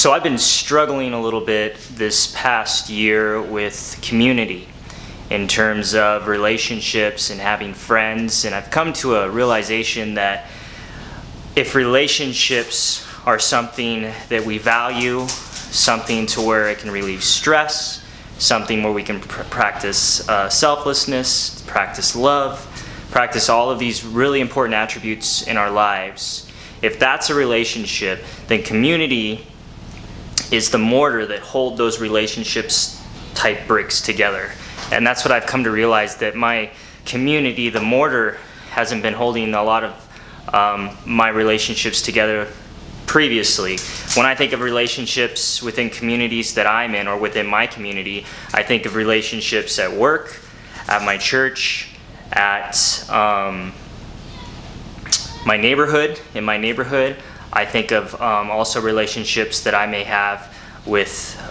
So I've been struggling a little bit this past year with community in terms of relationships and having friends, and I've come to a realization that if relationships are something that we value, something to where it can relieve stress, something where we can practice selflessness, practice love, practice all of these really important attributes in our lives, if that's a relationship, then community is the mortar that hold those relationships type bricks together. And that's what I've come to realize, that my community, the mortar, hasn't been holding a lot of my relationships together previously. When I think of relationships within communities that I'm in or within my community, I think of relationships at work, at my church, at my neighborhood, in my neighborhood. I think of also relationships that I may have with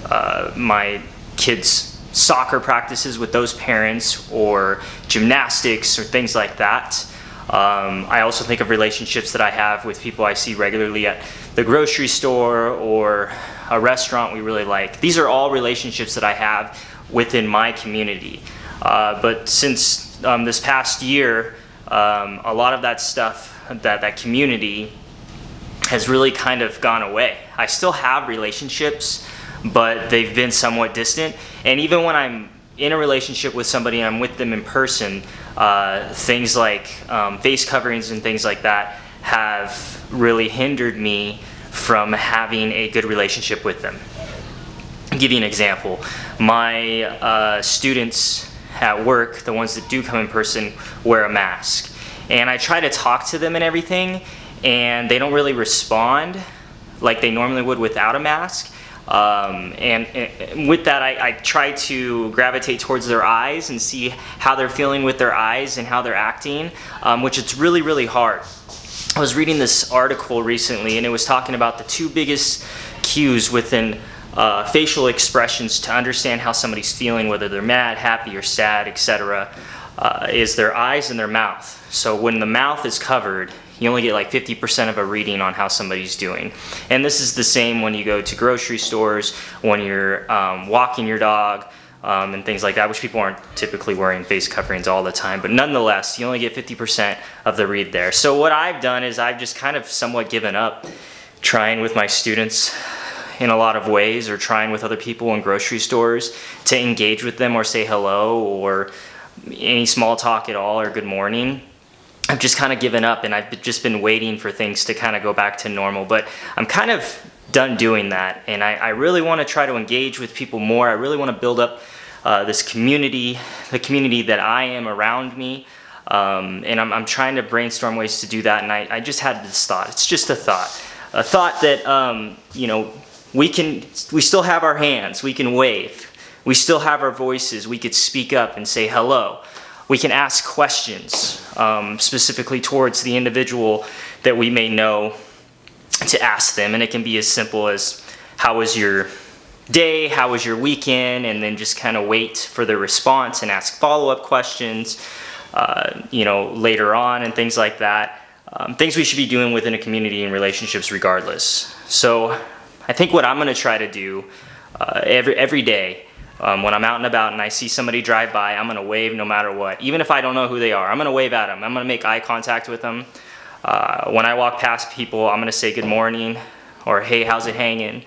my kids' soccer practices with those parents, or gymnastics or things like that. I also think of relationships that I have with people I see regularly at the grocery store or a restaurant we really like. These are all relationships that I have within my community. But since this past year, a lot of that stuff, that community, has really kind of gone away. I still have relationships, but they've been somewhat distant. And even when I'm in a relationship with somebody and I'm with them in person, things like face coverings and things like that have really hindered me from having a good relationship with them. I'll give you an example. My students at work, the ones that do come in person, wear a mask. And I try to talk to them and everything, and they don't really respond like they normally would without a mask. And with that, I try to gravitate towards their eyes and see how they're feeling with their eyes and how they're acting, which it's really, really hard. I was reading this article recently, and it was talking about the two biggest cues within facial expressions to understand how somebody's feeling, whether they're mad, happy, or sad, etc., is their eyes and their mouth. So when the mouth is covered, you only get like 50% of a reading on how somebody's doing. And this is the same when you go to grocery stores, when you're walking your dog, and things like that, which people aren't typically wearing face coverings all the time. But nonetheless, you only get 50% of the read there. So what I've done is I've just kind of somewhat given up trying with my students in a lot of ways, or trying with other people in grocery stores to engage with them or say hello or any small talk at all or good morning. I've just kind of given up, and I've just been waiting for things to kind of go back to normal. But I'm kind of done doing that, and I really want to try to engage with people more. I really want to build up this community, the community that I am around me, and I'm trying to brainstorm ways to do that. And I just had this thought. It's just a thought that we still have our hands, we can wave, we still have our voices, we could speak up and say hello. We can ask questions specifically towards the individual that we may know to ask them. And it can be as simple as, how was your day? How was your weekend? And then just kind of wait for their response and ask follow-up questions, later on, and things like that. Things we should be doing within a community and relationships regardless. So I think what I'm going to try to do every day, when I'm out and about and I see somebody drive by, I'm going to wave no matter what. Even if I don't know who they are, I'm going to wave at them. I'm going to make eye contact with them. When I walk past people, I'm going to say good morning, or hey, how's it hanging?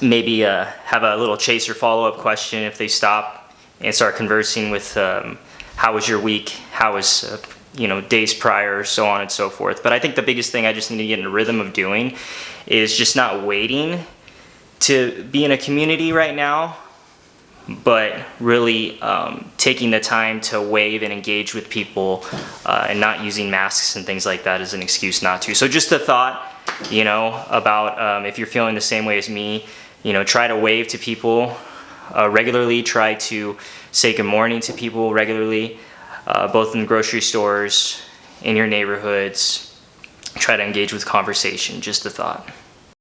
Maybe have a little chase or follow-up question if they stop and start conversing with how was your week, how was days prior, so on and so forth. But I think the biggest thing I just need to get in a rhythm of doing is just not waiting to be in a community right now, but really taking the time to wave and engage with people, and not using masks and things like that as an excuse not to. So just a thought, about if you're feeling the same way as me, try to wave to people regularly, try to say good morning to people regularly, both in the grocery stores, in your neighborhoods. Try to engage with conversation, just a thought.